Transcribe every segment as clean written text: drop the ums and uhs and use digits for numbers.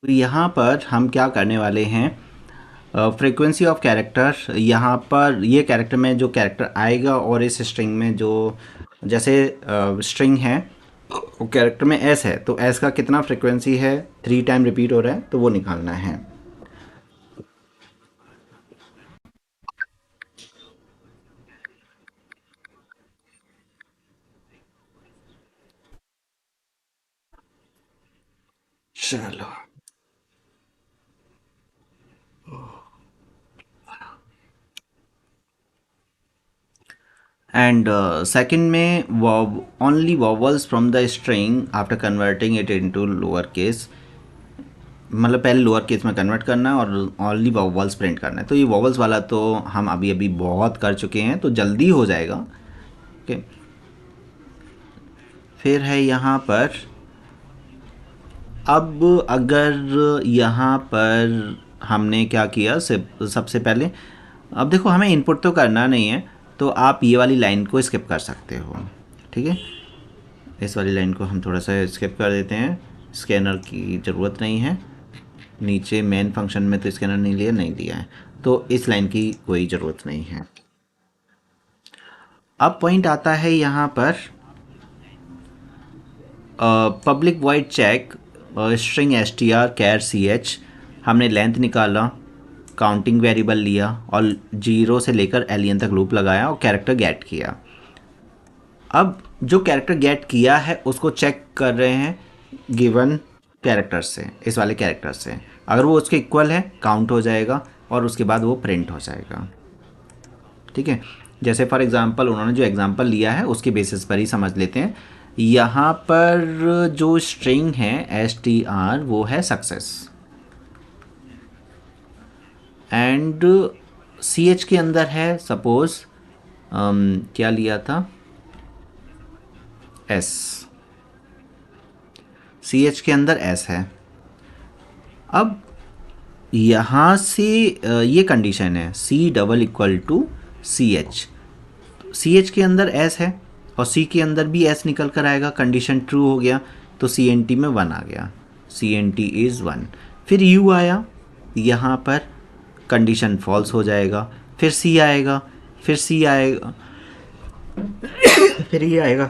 तो यहाँ पर हम क्या करने वाले हैं, फ्रीक्वेंसी ऑफ कैरेक्टर, यहाँ पर ये कैरेक्टर में जो कैरेक्टर आएगा और इस स्ट्रिंग में जो, जैसे स्ट्रिंग है वो कैरेक्टर में एस है तो एस का कितना फ्रीक्वेंसी है, 3 टाइम रिपीट हो रहा है तो वो निकालना है। चलो। एंड सेकंड में only vowels from the string after converting it into lower case, मतलब पहले लोअर केस में कन्वर्ट करना है और ओनली वॉवल्स प्रिंट करना है। तो ये वॉवल्स वाला तो हम अभी अभी बहुत कर चुके हैं तो जल्दी हो जाएगा। ओके। फिर है यहाँ पर, अब अगर यहाँ पर हमने क्या किया, सबसे पहले, अब देखो हमें इनपुट तो करना नहीं है तो आप ये वाली लाइन को स्किप कर सकते हो। ठीक है, इस वाली लाइन को हम थोड़ा सा स्किप कर देते हैं, स्कैनर की ज़रूरत नहीं है। नीचे मेन फंक्शन में तो स्कैनर नहीं लिया, नहीं दिया है, तो इस लाइन की कोई ज़रूरत नहीं है। अब पॉइंट आता है यहाँ पर, public void check string S T R char C H, हमने लेंथ निकाला, काउंटिंग वेरिएबल लिया और जीरो से लेकर एलियन तक लूप लगाया और कैरेक्टर गेट किया। अब जो कैरेक्टर गेट किया है उसको चेक कर रहे हैं गिवन कैरेक्टर से, इस वाले कैरेक्टर से, अगर वो उसके इक्वल है काउंट हो जाएगा और उसके बाद वो प्रिंट हो जाएगा। ठीक है, जैसे फॉर एग्जांपल उन्होंने जो एग्जांपल लिया है उसके बेसिस पर ही समझ लेते हैं। यहाँ पर जो स्ट्रिंग है एस टी आर वो है सक्सेस, एंड सी एच के अंदर है सपोज, क्या लिया था, एस, सी एच के अंदर एस है। अब यहाँ से ये कंडीशन है C double equal to C H, C H के अंदर एस है और सी के अंदर भी एस निकल कर आएगा, कंडीशन ट्रू हो गया तो सी एन टी में वन आ गया, C N T is one. फिर यू आया, यहाँ पर कंडीशन फॉल्स हो जाएगा, फिर सी आएगा, फिर सी आएगा, फिर ये आएगा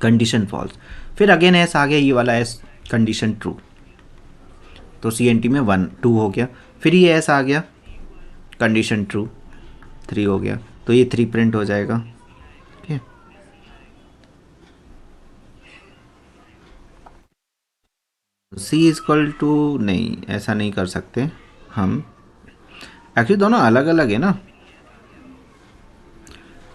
कंडीशन फॉल्स, फिर अगेन एस आ गया, ये वाला एस कंडीशन ट्रू, तो सी एन टी में वन टू हो गया, फिर ये एस आ गया कंडीशन ट्रू, थ्री हो गया, तो ये थ्री प्रिंट हो जाएगा। ठीक है, सी इजक्वल टू, नहीं ऐसा नहीं कर सकते हम, एक्चुअली दोनों अलग अलग है ना,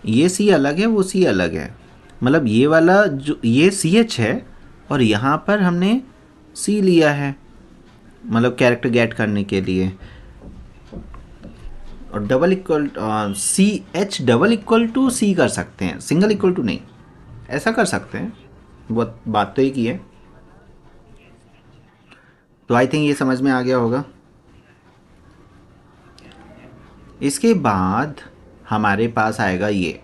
ये सी अलग है वो सी अलग है, मतलब ये वाला जो ये सी एच है और यहाँ पर हमने सी लिया है, मतलब कैरेक्टर गेट करने के लिए, और double equal C H double equal to C कर सकते हैं, सिंगल इक्वल टू नहीं, ऐसा कर सकते हैं, बहुत बात तो एक ही है। तो आई थिंक ये समझ में आ गया होगा। इसके बाद हमारे पास आएगा ये,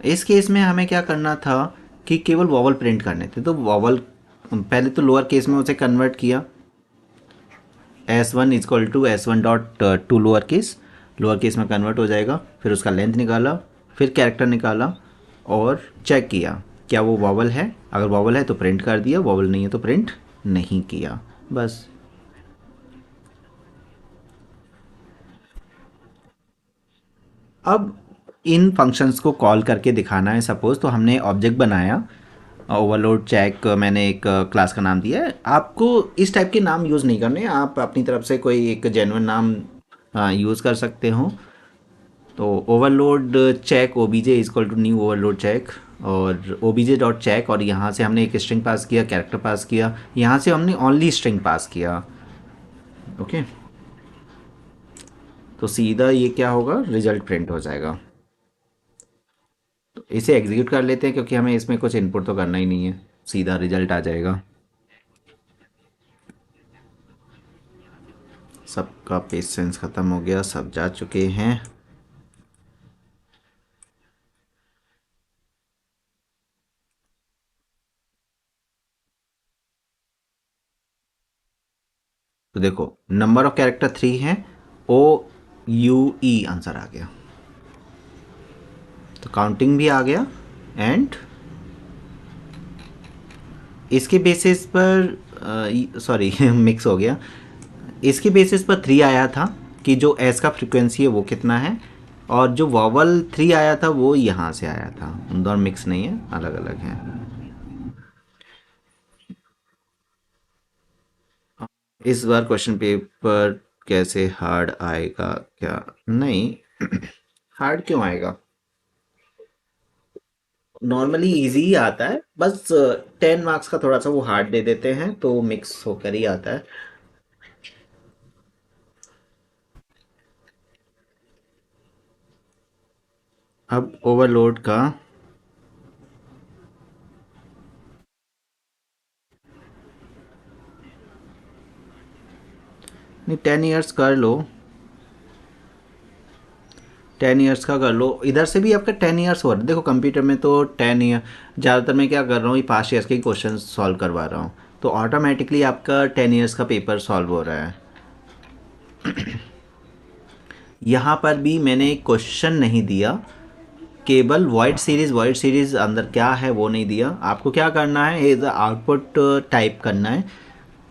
इस केस में हमें क्या करना था कि केवल वॉवल प्रिंट करने थे, तो वॉवल पहले तो लोअर केस में उसे कन्वर्ट किया, S one equal to S one dot to lower case में कन्वर्ट हो जाएगा, फिर उसका लेंथ निकाला, फिर कैरेक्टर निकाला और चेक किया क्या वो वॉवल है, अगर वॉवल है तो प्रिंट कर दिया, वॉवल नहीं है तो प्रिंट नहीं किया, बस। अब इन फंक्शंस को कॉल करके दिखाना है, सपोज तो हमने ऑब्जेक्ट बनाया, ओवरलोड चेक, मैंने एक क्लास का नाम दिया है, आपको इस टाइप के नाम यूज़ नहीं करने, आप अपनी तरफ से कोई एक जेन्युइन नाम यूज़ कर सकते हो। तो overload check O B J equal to new overload check, और O B J dot check, और यहाँ से हमने एक स्ट्रिंग पास किया, कैरेक्टर पास किया, यहाँ से हमने ओनली स्ट्रिंग पास किया। ओके, तो सीधा ये क्या होगा, रिजल्ट प्रिंट हो जाएगा। तो इसे एग्जीक्यूट कर लेते हैं क्योंकि हमें इसमें कुछ इनपुट तो करना ही नहीं है, सीधा रिजल्ट आ जाएगा। सबका पेशेंस ख़त्म हो गया, सब जा चुके हैं। तो देखो नंबर ऑफ कैरेक्टर 3 है, OUE आंसर आ गया, तो काउंटिंग भी आ गया। एंड इसके बेसिस पर सॉरी मिक्स हो गया, इसके बेसिस पर 3 आया था कि जो एस का फ्रीक्वेंसी है वो कितना है, और जो वॉवल 3 आया था वो यहाँ से आया था, दोनों मिक्स नहीं है, अलग अलग हैं। इस बार क्वेश्चन पेपर कैसे हार्ड आएगा क्या? नहीं हार्ड क्यों आएगा, नॉर्मली इजी ही आता है, बस 10 मार्क्स का थोड़ा सा वो हार्ड दे देते हैं तो मिक्स होकर ही आता है। अब ओवरलोड का नहीं, 10 ईयर्स कर लो, 10 ईयर्स का कर लो, इधर से भी आपका 10 ईयर्स हो रहा है। देखो कंप्यूटर में तो 10 ईयर, ज़्यादातर मैं क्या कर रहा हूँ, ये पास्ट ईयर्स के ही क्वेश्चन सॉल्व करवा रहा हूँ, तो ऑटोमेटिकली आपका 10 ईयर्स का पेपर सॉल्व हो रहा है। यहाँ पर भी मैंने क्वेश्चन नहीं दिया, केवल वॉइड सीरीज अंदर क्या है वो नहीं दिया। आपको क्या करना है, एज आउटपुट टाइप करना है,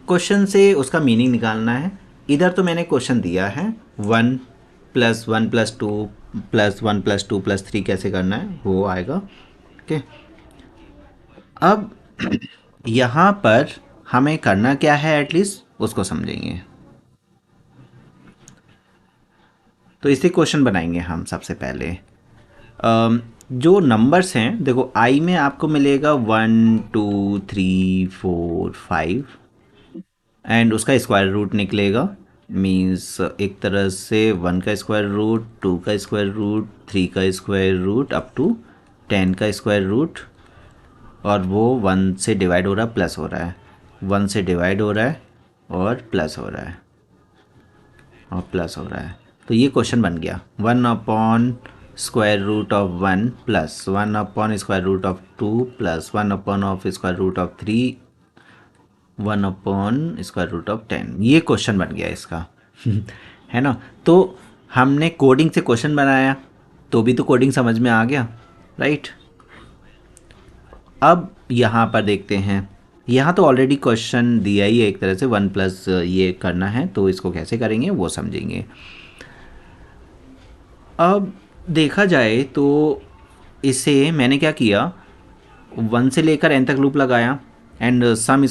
क्वेश्चन से उसका मीनिंग निकालना है। इधर तो मैंने क्वेश्चन दिया है 1+1+2+1+2+3 कैसे करना है वो आएगा। ओके, अब यहाँ पर हमें करना क्या है, एटलीस्ट उसको समझेंगे। तो इसी क्वेश्चन बनाएंगे हम सबसे पहले। जो नंबर्स हैं देखो, आई में आपको मिलेगा 1 2 3 4 5, एंड उसका स्क्वायर रूट निकलेगा, मीन्स एक तरह से 1 का स्क्वायर रूट, 2 का स्क्वायर रूट, 3 का स्क्वायर रूट, अप टू 10 का स्क्वायर रूट, और वो 1 से डिवाइड हो रहा है, प्लस हो रहा है, 1 से डिवाइड हो रहा है और प्लस हो रहा है, और प्लस हो रहा है। तो ये क्वेश्चन बन गया 1/√1 प्लस 1/√2 प्लस 1/√3 1/√10, ये क्वेश्चन बन गया इसका है ना। तो हमने कोडिंग से क्वेश्चन बनाया तो भी तो कोडिंग समझ में आ गया, राइट। अब यहाँ पर देखते हैं, यहाँ तो ऑलरेडी क्वेश्चन दिया ही है एक तरह से, 1 प्लस ये करना है, तो इसको कैसे करेंगे वो समझेंगे। अब देखा जाए तो इसे मैंने क्या किया, 1 से लेकर n तक लूप लगाया, एंड सम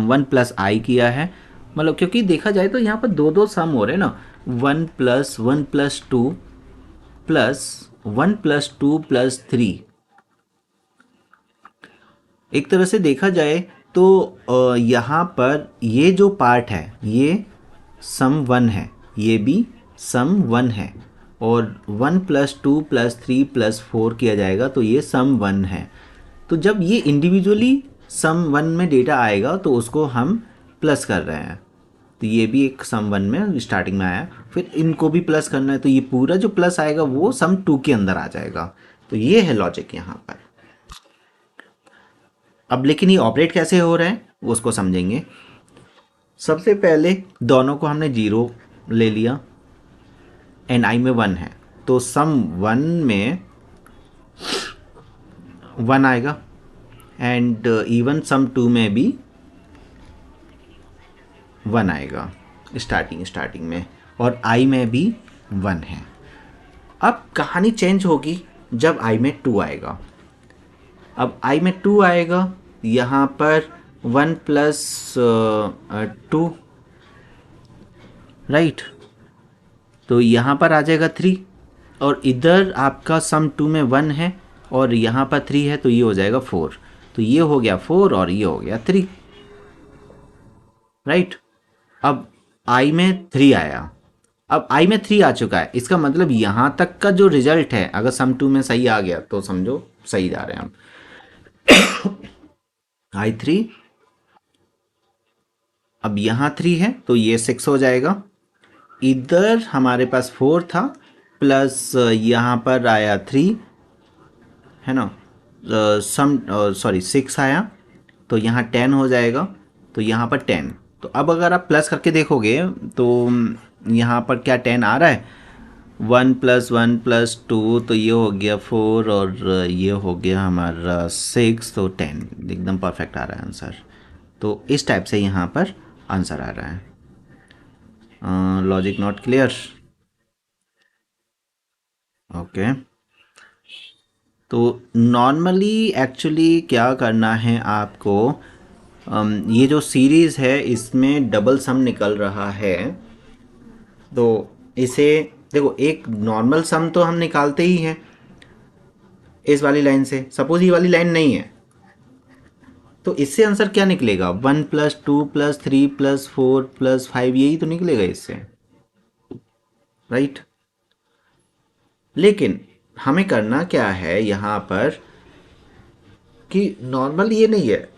1 प्लस आई किया है। मतलब क्योंकि देखा जाए तो यहाँ पर दो दो सम हो रहे हैं ना, 1+1+2 प्लस 1+2+3। एक तरह से देखा जाए तो यहाँ पर ये जो पार्ट है ये सम 1 है, ये भी सम 1 है, और 1+2+3+4 किया जाएगा तो ये सम 1 है। तो जब ये इंडिविजुअली सम 1 में डेटा आएगा तो उसको हम प्लस कर रहे हैं, तो ये भी एक सम 1 में स्टार्टिंग में आया, फिर इनको भी प्लस करना है, तो ये पूरा जो प्लस आएगा वो सम 2 के अंदर आ जाएगा। तो ये है लॉजिक यहाँ पर। अब लेकिन ये ऑपरेट कैसे हो रहा है वो उसको समझेंगे। सबसे पहले दोनों को हमने 0 ले लिया, एंड आई में 1 है, तो सम 1 में 1 आएगा, एंड इवन सम 2 में भी 1 आएगा स्टार्टिंग में, और आई में भी 1 है। अब कहानी चेंज होगी जब आई में 2 आएगा। अब आई में 2 आएगा, यहाँ पर 1+2, राइट, तो यहाँ पर आ जाएगा 3, और इधर आपका सम 2 में 1 है और यहाँ पर 3 है, तो ये हो जाएगा 4, तो ये हो गया 4 और ये हो गया 3, राइट। अब आई में 3 आया, अब आई में 3 आ चुका है, इसका मतलब यहाँ तक का जो रिजल्ट है अगर सम 2 में सही आ गया तो समझो सही जा रहे हैं हम। I3, अब यहाँ 3 है तो ये 6 हो जाएगा, इधर हमारे पास 4 था, प्लस यहाँ पर आया 3, है ना, सम सॉरी 6 आया, तो यहाँ 10 हो जाएगा, तो यहाँ पर 10, तो अब अगर आप प्लस करके देखोगे तो यहाँ पर क्या 10 आ रहा है, 1+1+2 तो ये हो गया 4 और ये हो गया हमारा 6, तो 10 एकदम परफेक्ट आ रहा है आंसर। तो इस टाइप से यहाँ पर आंसर आ रहा है। Logic not clear? ओके, तो नॉर्मली एक्चुअली क्या करना है आपको, ये जो सीरीज़ है इसमें डबल सम निकल रहा है, तो इसे देखो, एक नॉर्मल सम तो हम निकालते ही हैं इस वाली लाइन से। सपोज ये वाली लाइन नहीं है तो इससे आंसर क्या निकलेगा, 1+2+3+4+5 यही तो निकलेगा इससे, राइट। लेकिन हमें करना क्या है यहाँ पर कि नॉर्मल ये नहीं है,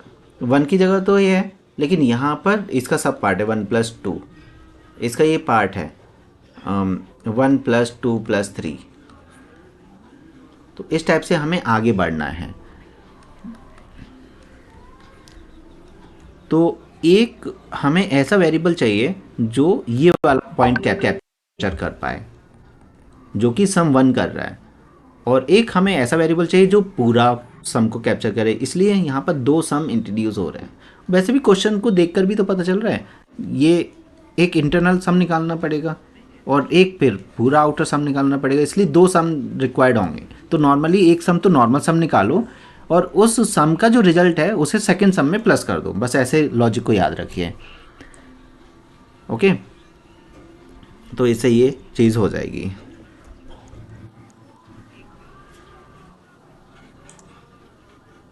1 की जगह तो ये है, लेकिन यहाँ पर इसका सब पार्ट है 1+2, इसका ये पार्ट है 1+2+3। तो इस टाइप से हमें आगे बढ़ना है। तो एक हमें ऐसा वेरिएबल चाहिए जो ये वाला पॉइंट कैप्चर कर पाए, जो कि सम 1 कर रहा है, और एक हमें ऐसा वेरिएबल चाहिए जो पूरा सम को कैप्चर करे। इसलिए यहाँ पर 2 सम इंट्रोड्यूस हो रहे हैं। वैसे भी क्वेश्चन को देखकर भी तो पता चल रहा है, ये एक इंटरनल सम निकालना पड़ेगा और एक फिर पूरा आउटर सम निकालना पड़ेगा, इसलिए 2 सम रिक्वायर्ड होंगे। तो नॉर्मली एक सम तो नॉर्मल सम निकालो और उस सम का जो रिजल्ट है उसे सेकेंड सम में प्लस कर दो, बस ऐसे लॉजिक को याद रखिए। ओके, तो इससे ये चीज़ हो जाएगी।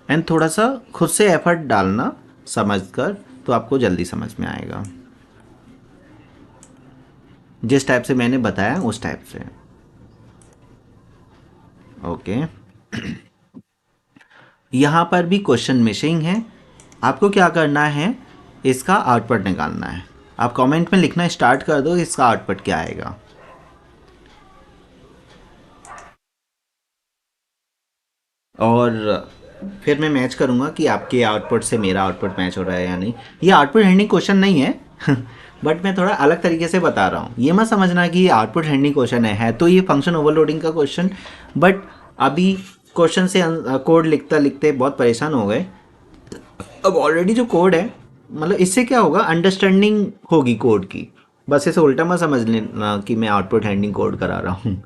एंड थोड़ा सा खुद से एफर्ट डालना समझकर, तो आपको जल्दी समझ में आएगा, जिस टाइप से मैंने बताया उस टाइप से। ओके, यहाँ पर भी क्वेश्चन मिसिंग है। आपको क्या करना है, इसका आउटपुट निकालना है। आप कमेंट में लिखना स्टार्ट कर दो इसका आउटपुट क्या आएगा। और फिर मैं मैच करूँगा कि आपके आउटपुट से मेरा आउटपुट मैच हो रहा है या नहीं। ये आउटपुट हैंडिंग क्वेश्चन नहीं है बट मैं थोड़ा अलग तरीके से बता रहा हूँ। ये मत समझना कि ये आउटपुट हैंडिंग क्वेश्चन है तो ये फंक्शन ओवरलोडिंग का क्वेश्चन। बट अभी क्वेश्चन से कोड लिखते लिखते बहुत परेशान हो गए। अब ऑलरेडी जो कोड है, मतलब इससे क्या होगा, अंडरस्टैंडिंग होगी कोड की। बस इसे उल्टा मत समझ लेना कि मैं आउटपुट हैंडिंग कोड करा रहा हूँ।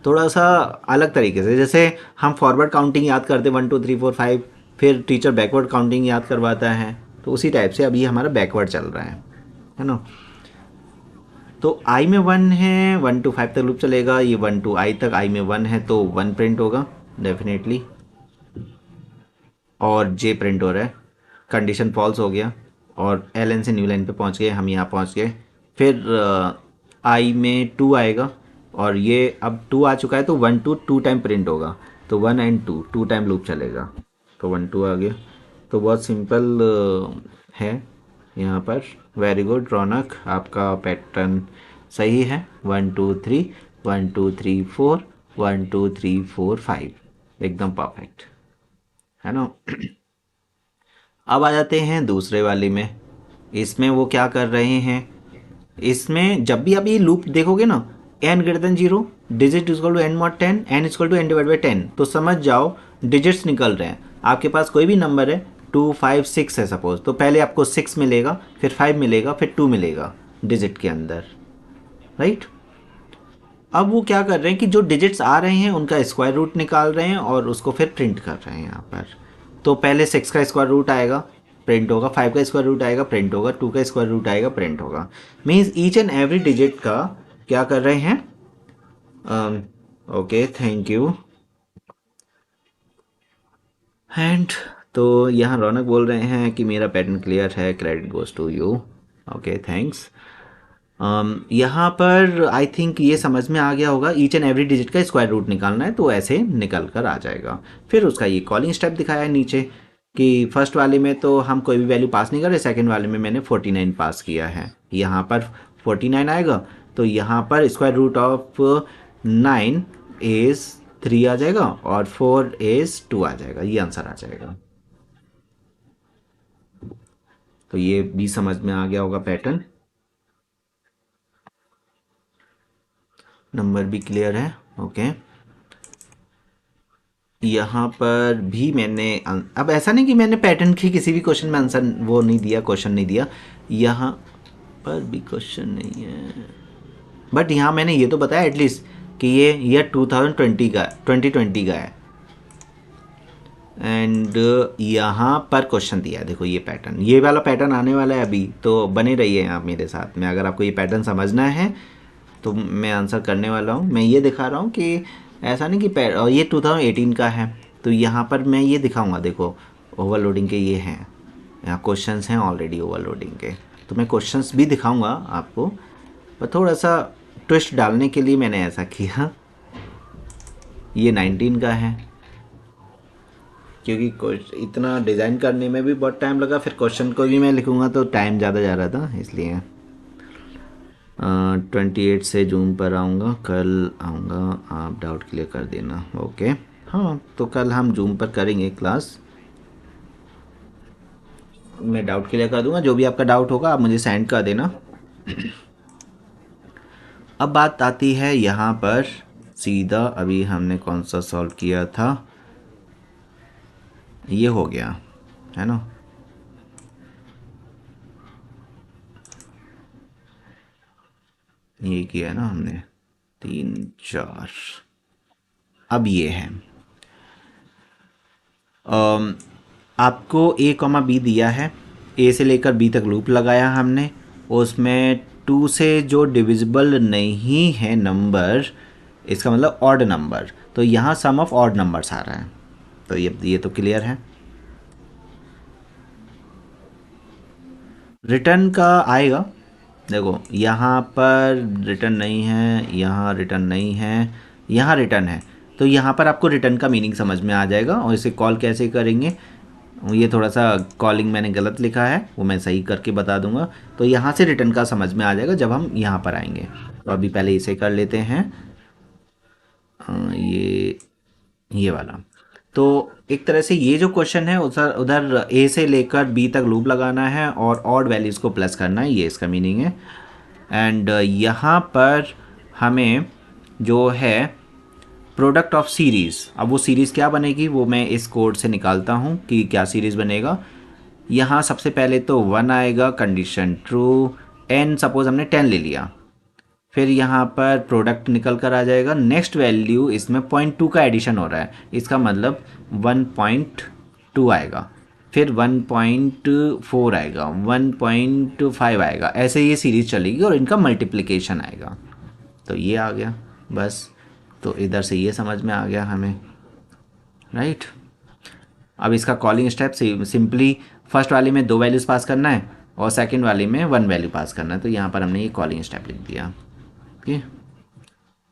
थोड़ा सा अलग तरीके से, जैसे हम फॉरवर्ड काउंटिंग याद करते 1 2 3 4 5, फिर टीचर बैकवर्ड काउंटिंग याद करवाता है, तो उसी टाइप से अभी हमारा बैकवर्ड चल रहा है ना। तो आई में 1 है, 1 to 5 तक लूप चलेगा, ये 1 to i तक, आई में 1 है तो 1 प्रिंट होगा डेफिनेटली, और जे प्रिंट हो रहा है, कंडीशन फॉल्स हो गया, और एल एन से न्यू लाइन पे पहुंच गए, हम यहाँ पहुंच गए। फिर आई में 2 आएगा, और ये अब 2 आ चुका है तो 1 to 2 टाइम प्रिंट होगा, तो 1 and 2 टाइम लूप चलेगा, तो 1 2 आ गया। तो बहुत सिंपल है यहाँ पर। वेरी गुड रौनक, आपका पैटर्न सही है। 1 2 3 1 2 3 4 1 2 3 4 5 एकदम परफेक्ट है ना। अब आ जाते हैं दूसरे वाले में। इसमें वो क्या कर रहे हैं, इसमें जब भी आप ये लूप देखोगे ना, n greater than 0, digit equal to n mod 10, n equal to n divide by 10, तो समझ जाओ डिजिट्स निकल रहे हैं। आपके पास कोई भी नंबर है 2 5 6 है सपोज, तो पहले आपको 6 मिलेगा, फिर 5 मिलेगा, फिर 2 मिलेगा डिजिट के अंदर, राइट। अब वो क्या कर रहे हैं कि जो डिजिट्स आ रहे हैं उनका स्क्वायर रूट निकाल रहे हैं और उसको फिर प्रिंट कर रहे हैं यहाँ पर। तो पहले 6 का स्क्वायर रूट आएगा, प्रिंट होगा, 5 का स्क्वायर रूट आएगा, प्रिंट होगा, 2 का स्क्वायर रूट आएगा, प्रिंट होगा। Means each and every digit का क्या कर रहे हैं। Okay, thank you. एंड तो यहाँ रौनक बोल रहे हैं कि मेरा पैटर्न क्लियर है, credit goes to you. Okay, thanks. यहाँ पर आई थिंक ये समझ में आ गया होगा, ईच एंड एवरी डिजिट का स्क्वायर रूट निकालना है, तो ऐसे निकल कर आ जाएगा। फिर उसका ये कॉलिंग स्टेप दिखाया है नीचे कि फर्स्ट वाले में तो हम कोई भी वैल्यू पास नहीं कर रहे, सेकंड वाले में मैंने 49 पास किया है, यहाँ पर 49 आएगा, तो यहाँ पर स्क्वायर रूट ऑफ 9 इज़ 3 आ जाएगा और 4 इज़ 2 आ जाएगा, ये आंसर आ जाएगा। तो ये भी समझ में आ गया होगा पैटर्न। नंबर भी क्लियर है। ओके, यहाँ पर भी मैंने अब ऐसा नहीं कि मैंने पैटर्न के किसी भी क्वेश्चन में आंसर वो नहीं दिया, क्वेश्चन नहीं दिया, यहाँ पर भी क्वेश्चन नहीं है, बट यहाँ मैंने ये तो बताया एटलीस्ट कि ये ईयर 2020 का 2020 का है। एंड यहाँ पर क्वेश्चन दिया है, देखो ये पैटर्न, ये वाला पैटर्न आने वाला है अभी, तो बने रहिए आप मेरे साथ में। अगर आपको ये पैटर्न समझना है तो मैं आंसर करने वाला हूँ। मैं ये दिखा रहा हूँ कि ऐसा नहीं कि और ये 2018 का है, तो यहाँ पर मैं ये दिखाऊंगा, देखो ओवरलोडिंग के ये हैं, यहाँ क्वेश्चंस हैं ऑलरेडी ओवरलोडिंग के, तो मैं क्वेश्चंस भी दिखाऊंगा आपको, पर थोड़ा सा ट्विस्ट डालने के लिए मैंने ऐसा किया। ये 19 का है, क्योंकि इतना डिज़ाइन करने में भी बहुत टाइम लगा, फिर क्वेश्चन को भी मैं लिखूंगा तो टाइम ज़्यादा जा रहा था, इसलिए 28 से जून पर आऊँगा, कल आऊँगा, आप डाउट क्लियर कर देना। ओके, हाँ तो कल हम जूम पर करेंगे क्लास, मैं डाउट क्लियर कर दूंगा, जो भी आपका डाउट होगा आप मुझे सेंड कर देना। अब बात आती है यहाँ पर सीधा, अभी हमने कौन सा सॉल्व किया था, ये हो गया है ना, ये किया ना हमने 3 4। अब ये है आपको ए कॉमा बी दिया है, ए से लेकर बी तक लूप लगाया हमने, उसमें 2 से जो डिविजिबल नहीं है नंबर, इसका मतलब ऑड नंबर, तो यहाँ सम ऑफ ऑड नंबर्स आ रहा है, तो ये तो क्लियर है। रिटर्न का आएगा, देखो यहाँ पर रिटर्न नहीं है, यहाँ रिटर्न नहीं है, यहाँ रिटर्न है, तो यहाँ पर आपको रिटर्न का मीनिंग समझ में आ जाएगा। और इसे कॉल कैसे करेंगे, ये थोड़ा सा कॉलिंग मैंने गलत लिखा है, वो मैं सही करके बता दूंगा, तो यहाँ से रिटर्न का समझ में आ जाएगा जब हम यहाँ पर आएंगे। तो अभी पहले इसे कर लेते हैं, ये वाला। तो एक तरह से ये जो क्वेश्चन है उधर उधर ए से लेकर बी तक लूप लगाना है और ऑड वैल्यूज़ को प्लस करना है, ये इसका मीनिंग है। एंड यहाँ पर हमें जो है प्रोडक्ट ऑफ सीरीज़, अब वो सीरीज़ क्या बनेगी वो मैं इस कोड से निकालता हूँ कि क्या सीरीज़ बनेगा। यहाँ सबसे पहले तो 1 आएगा, कंडीशन ट्रू, एन सपोज हमने 10 ले लिया, फिर यहाँ पर प्रोडक्ट निकल कर आ जाएगा, नेक्स्ट वैल्यू इसमें 0.2 का एडिशन हो रहा है, इसका मतलब 1.2 आएगा, फिर 1.4 आएगा, 1.5 आएगा, ऐसे ये सीरीज चलेगी और इनका मल्टीप्लिकेशन आएगा। तो ये आ गया बस, तो इधर से ये समझ में आ गया हमें, राइट। अब इसका कॉलिंग स्टेप सिंपली फर्स्ट वाले में 2 वैल्यूज़ पास करना है और सेकंड वाले में 1 वैल्यू पास करना है, तो यहाँ पर हमने ये कॉलिंग स्टेप लिख दिया। ओके,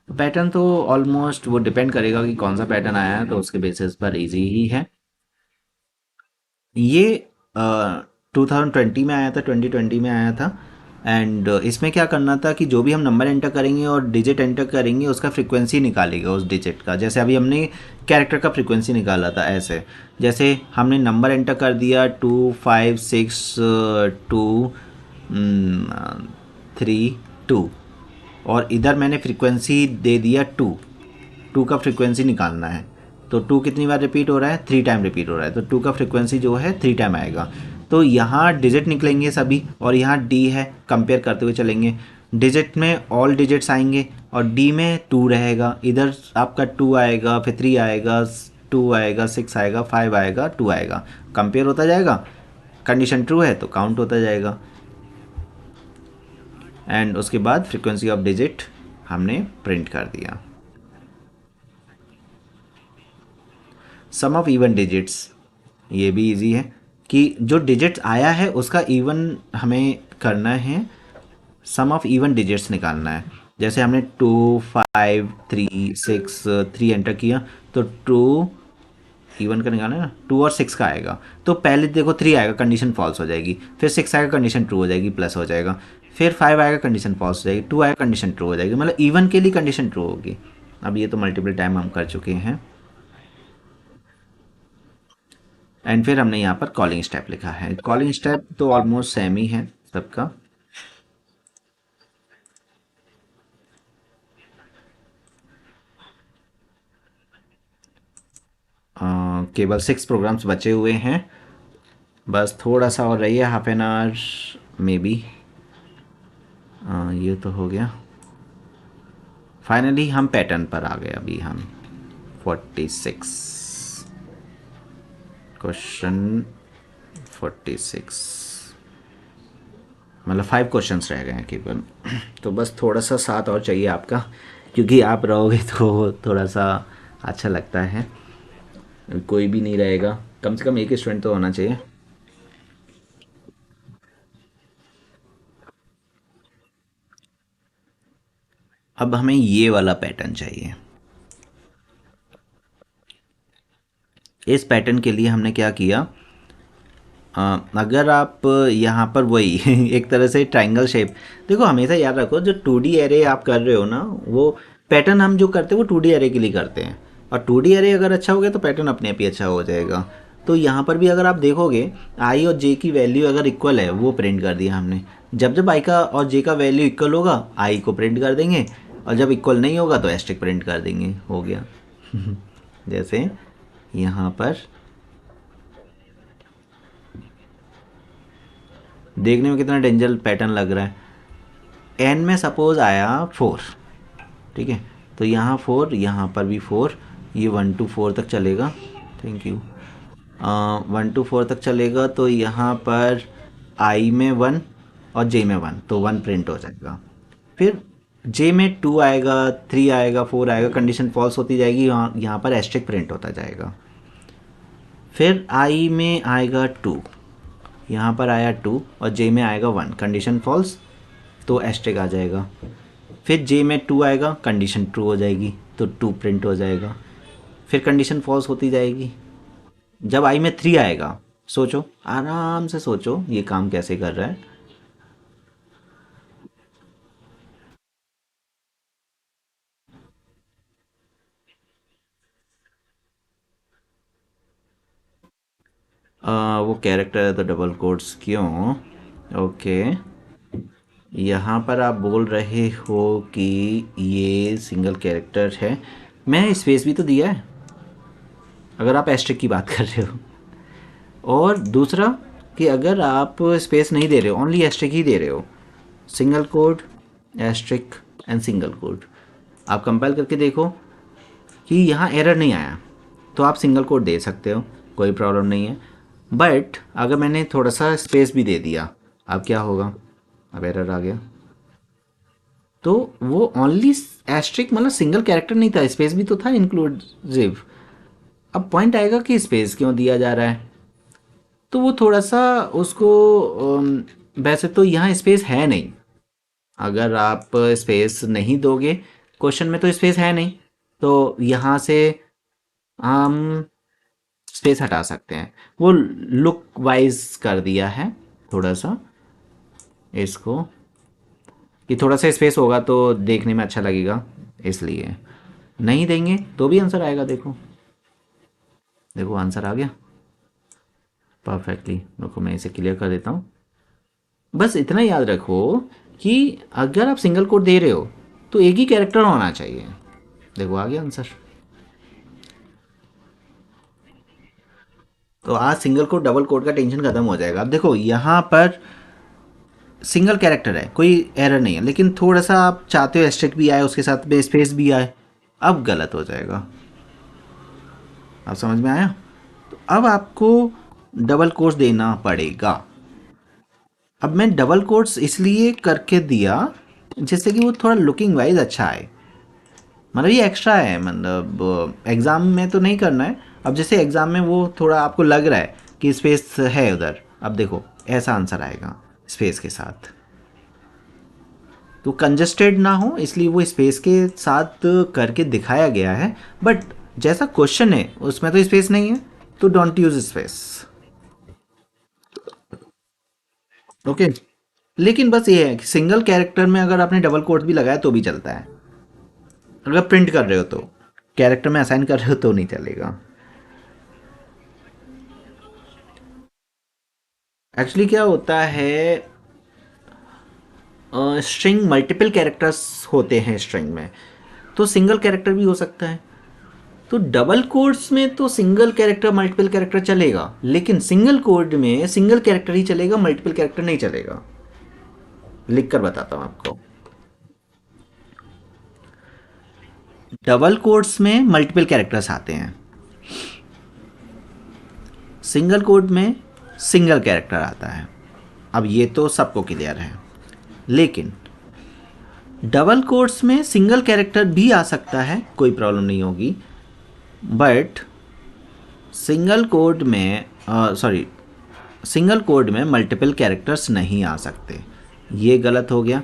पैटर्न तो ऑलमोस्ट वो डिपेंड करेगा कि कौन सा पैटर्न आया है, तो उसके बेसिस पर इजी ही है। ये 2020 में आया था, 2020 में आया था। एंड इसमें क्या करना था कि जो भी हम नंबर एंटर करेंगे और डिजिट एंटर करेंगे उसका फ्रीक्वेंसी निकालेगा उस डिजिट का, जैसे अभी हमने कैरेक्टर का फ्रीक्वेंसी निकाला था, ऐसे जैसे हमने नंबर एंटर कर दिया 2 5 6 2 3 2, और इधर मैंने फ्रीक्वेंसी दे दिया 2 का फ्रीक्वेंसी निकालना है, तो 2 कितनी बार रिपीट हो रहा है, 3 टाइम रिपीट हो रहा है, तो 2 का फ्रीक्वेंसी जो है 3 टाइम आएगा। तो यहाँ डिजिट निकलेंगे सभी, और यहाँ डी है, कंपेयर करते हुए चलेंगे, डिजिट में ऑल डिजिट्स आएंगे और डी में 2 रहेगा, इधर आपका 2 आएगा, फिर 3 आएगा, 2 आएगा, 6 आएगा, 5 आएगा, 2 आएगा, कंपेयर होता जाएगा, कंडीशन ट्रू है तो काउंट होता जाएगा। एंड उसके बाद फ्रीक्वेंसी ऑफ डिजिट हमने प्रिंट कर दिया। सम ऑफ इवन डिजिट्स, ये भी इजी है कि जो डिजिट्स आया है उसका इवन हमें करना है, सम ऑफ इवन डिजिट्स निकालना है। जैसे हमने 2 5 3 6 3 एंटर किया, तो 2 इवन का निकालना है ना, 2 और 6 का आएगा, तो पहले देखो 3 आएगा, कंडीशन फॉल्स हो जाएगी, फिर 6 आएगा, कंडीशन ट्रू हो जाएगी, प्लस हो जाएगा, फिर 5 आएगा, कंडीशन फॉल्स हो जाएगी, 2 आएगा, कंडीशन ट्रू हो जाएगी, मतलब इवन के लिए कंडीशन ट्रू होगी। अब ये तो मल्टीपल टाइम हम कर चुके हैं। एंड फिर हमने यहाँ पर कॉलिंग स्टेप लिखा है। कॉलिंग स्टेप तो ऑलमोस्ट सेम ही है सबका। केवल 6 प्रोग्राम्स बचे हुए हैं, बस थोड़ा सा और रही है, half an hour may be. ये तो हो गया। फाइनली हम पैटर्न पर आ गए। अभी हम 46 क्वेश्चन 46 मतलब 5 क्वेश्चंस रह गए हैं केवल। तो बस थोड़ा सा साथ और चाहिए आपका, क्योंकि आप रहोगे तो थोड़ा सा अच्छा लगता है। कोई भी नहीं रहेगा, कम से कम एक स्टूडेंट तो होना चाहिए। अब हमें ये वाला पैटर्न चाहिए। इस पैटर्न के लिए हमने क्या किया, अगर आप यहाँ पर वही एक तरह से ट्रायंगल शेप, देखो हमेशा याद रखो जो 2D एरे आप कर रहे हो ना, वो पैटर्न हम जो करते हैं वो 2D एरे के लिए करते हैं, और 2D एरे अगर अच्छा हो गया तो पैटर्न अपने आप ही अच्छा हो जाएगा। तो यहाँ पर भी अगर आप देखोगे आई और जे की वैल्यू अगर इक्वल है वो प्रिंट कर दिया हमने। जब जब आई का और जे का वैल्यू इक्वल होगा आई को प्रिंट कर देंगे, और जब इक्वल नहीं होगा तो एस्टिक प्रिंट कर देंगे, हो गया। जैसे यहाँ पर देखने में कितना डेंजर पैटर्न लग रहा है। एन में सपोज आया 4, ठीक है, तो यहाँ 4, यहाँ पर भी 4, ये 1 to 4 तक चलेगा। Thank you. 1 to 4 तक चलेगा, तो यहाँ पर आई में 1 और जे में 1, तो 1 प्रिंट हो जाएगा। फिर जे में 2 आएगा, 3 आएगा, 4 आएगा, कंडीशन फॉल्स होती जाएगी, यहाँ पर एस्ट्रिक प्रिंट होता जाएगा। फिर आई में आएगा 2, यहाँ पर आया 2 और जे में आएगा 1, कंडीशन फॉल्स, तो एस्ट्रिक आ जाएगा। फिर जे में 2 आएगा, कंडीशन ट्रू हो जाएगी, तो 2 प्रिंट हो जाएगा। फिर कंडीशन फॉल्स होती जाएगी। जब आई में 3 आएगा, सोचो आराम से सोचो ये काम कैसे कर रहा है। वो कैरेक्टर है तो डबल कोट्स क्यों? ओके, यहाँ पर आप बोल रहे हो कि ये सिंगल कैरेक्टर है, मैं स्पेस भी तो दिया है अगर आप एस्ट्रिक की बात कर रहे हो। और दूसरा कि अगर आप स्पेस नहीं दे रहे हो, ओनली एस्ट्रिक ही दे रहे हो, single code, asterisk and single code, आप कंपाइल करके देखो कि यहाँ एरर नहीं आया, तो आप सिंगल कोड दे सकते हो, कोई प्रॉब्लम नहीं है। बट अगर मैंने थोड़ा सा स्पेस भी दे दिया, अब क्या होगा, अब एरर आ गया। तो वो ओनली एस्ट्रिक मतलब सिंगल कैरेक्टर नहीं था, स्पेस भी तो था इंक्लूसिव। अब पॉइंट आएगा कि स्पेस क्यों दिया जा रहा है, तो वो थोड़ा सा उसको वैसे तो यहाँ स्पेस है नहीं, अगर आप स्पेस नहीं दोगे, क्वेश्चन में तो स्पेस है नहीं, तो यहाँ से हम स्पेस हटा सकते हैं। वो लुक वाइज कर दिया है थोड़ा सा इसको, कि थोड़ा सा स्पेस होगा तो देखने में अच्छा लगेगा, इसलिए नहीं देंगे तो भी आंसर आएगा। देखो देखो आंसर आ गया परफेक्टली। देखो मैं इसे क्लियर कर देता हूँ। बस इतना याद रखो कि अगर आप सिंगल कोड दे रहे हो तो एक ही कैरेक्टर होना चाहिए। देखो आ गया आंसर। तो आज सिंगल कोड डबल कोड का टेंशन खत्म हो जाएगा। अब देखो यहाँ पर सिंगल कैरेक्टर है, कोई एरर नहीं है, लेकिन थोड़ा सा आप चाहते हो एस्ट्रिक भी आए उसके साथ में स्पेस भी आए, अब गलत हो जाएगा। अब समझ में आया? तो अब आपको डबल कोट्स देना पड़ेगा। अब मैं डबल कोट्स इसलिए करके दिया जिससे कि वो थोड़ा लुकिंग वाइज अच्छा आए, मतलब ये एक्स्ट्रा है, मतलब एग्ज़ाम में तो नहीं करना है। अब जैसे एग्ज़ाम में वो थोड़ा आपको लग रहा है कि स्पेस है उधर, अब देखो ऐसा आंसर आएगा स्पेस के साथ, तो कंजस्टेड ना हो इसलिए वो स्पेस के साथ करके दिखाया गया है। बट जैसा क्वेश्चन है उसमें तो स्पेस नहीं है, तो डोंट यूज स्पेस। ओके, लेकिन बस ये है कि सिंगल कैरेक्टर में अगर आपने डबल कोट भी लगाया तो भी चलता है, अगर प्रिंट कर रहे हो तो, कैरेक्टर में असाइन कर रहे हो तो नहीं चलेगा। एक्चुअली क्या होता है, स्ट्रिंग मल्टीपल कैरेक्टर्स होते हैं स्ट्रिंग में, तो सिंगल कैरेक्टर भी हो सकता है। तो डबल कोड्स में तो सिंगल कैरेक्टर मल्टीपल कैरेक्टर चलेगा, लेकिन सिंगल कोड में सिंगल कैरेक्टर ही चलेगा, मल्टीपल कैरेक्टर नहीं चलेगा। लिख कर बताता हूं आपको। डबल कोड्स में मल्टीपल कैरेक्टर्स आते हैं, सिंगल कोड में सिंगल कैरेक्टर आता है। अब ये तो सबको क्लियर है, लेकिन डबल कोड्स में सिंगल कैरेक्टर भी आ सकता है, कोई प्रॉब्लम नहीं होगी, बट सिंगल कोड में सिंगल कोड में मल्टीपल कैरेक्टर्स नहीं आ सकते। ये गलत हो गया,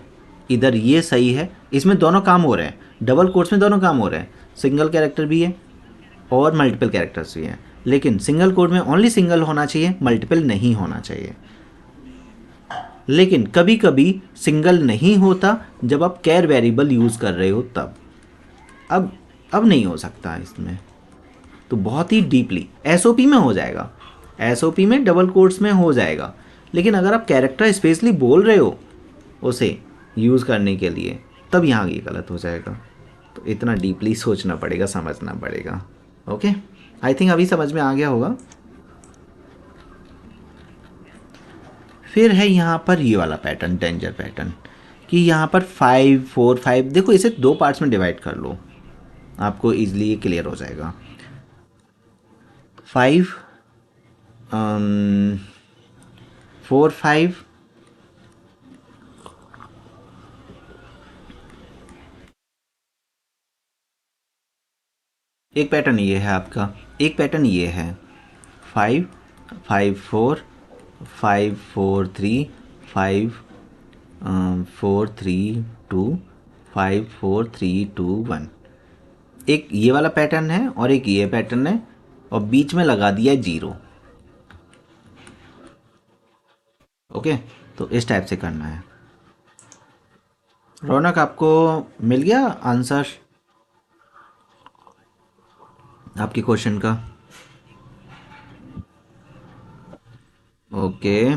इधर ये सही है। इसमें दोनों काम हो रहे हैं, डबल कोड्स में दोनों काम हो रहे हैं, सिंगल कैरेक्टर भी है और मल्टीपल कैरेक्टर्स भी हैं, लेकिन सिंगल कोड में ओनली सिंगल होना चाहिए, मल्टीपल नहीं होना चाहिए। लेकिन कभी कभी सिंगल नहीं होता जब आप कैर वेरिएबल यूज़ कर रहे हो तब। अब नहीं हो सकता इसमें, तो बहुत ही डीपली एसओपी में हो जाएगा, एसओपी में डबल कोट्स में हो जाएगा। लेकिन अगर आप कैरेक्टर स्पेशली बोल रहे हो उसे यूज़ करने के लिए, तब यहाँ ये गलत हो जाएगा। तो इतना डीपली सोचना पड़ेगा, समझना पड़ेगा। ओके, आई थिंक अभी समझ में आ गया होगा। फिर है यहाँ पर ये वाला पैटर्न, डेंजर पैटर्न, कि यहाँ पर 5 4 5, देखो इसे दो पार्ट्स में डिवाइड कर लो, आपको इजीली ये क्लियर हो जाएगा। 5 4 5 एक पैटर्न ये है आपका, एक पैटर्न ये है 5 5 4 5 4 3 5 4 3 2 5 4 3 2 1। एक ये वाला पैटर्न है और एक ये पैटर्न है, और बीच में लगा दिया है 0। ओके, तो इस टाइप से करना है। रौनक, आपको मिल गया आंसर आपके क्वेश्चन का? ओके।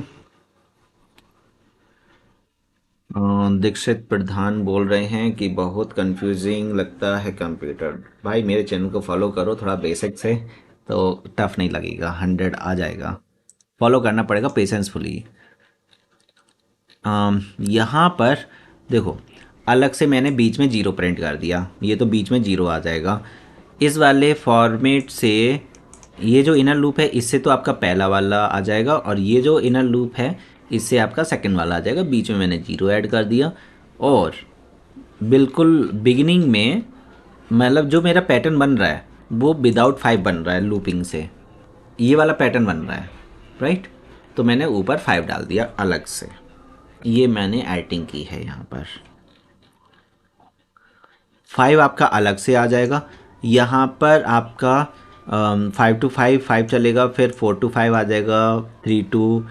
दीक्षित प्रधान बोल रहे हैं कि बहुत कंफ्यूजिंग लगता है कंप्यूटर। भाई मेरे चैनल को फॉलो करो थोड़ा बेसिक से, तो टफ नहीं लगेगा, 100 आ जाएगा। फॉलो करना पड़ेगा पेशेंसफुली। यहाँ पर देखो, अलग से मैंने बीच में 0 प्रिंट कर दिया, ये तो बीच में 0 आ जाएगा। इस वाले फॉर्मेट से ये जो इनर लूप है इससे तो आपका पहला वाला आ जाएगा, और ये जो इनर लूप है इससे आपका सेकंड वाला आ जाएगा। बीच में मैंने 0 ऐड कर दिया, और बिल्कुल बिगिनिंग में मतलब जो मेरा पैटर्न बन रहा है वो विदाउट 5 बन रहा है, लूपिंग से ये वाला पैटर्न बन रहा है, राइट। तो मैंने ऊपर 5 डाल दिया अलग से, ये मैंने एडिटिंग की है। यहाँ पर 5 आपका अलग से आ जाएगा। यहाँ पर आपका 5 to 5 5 चलेगा, फिर 4 to 5 आ जाएगा, 3 to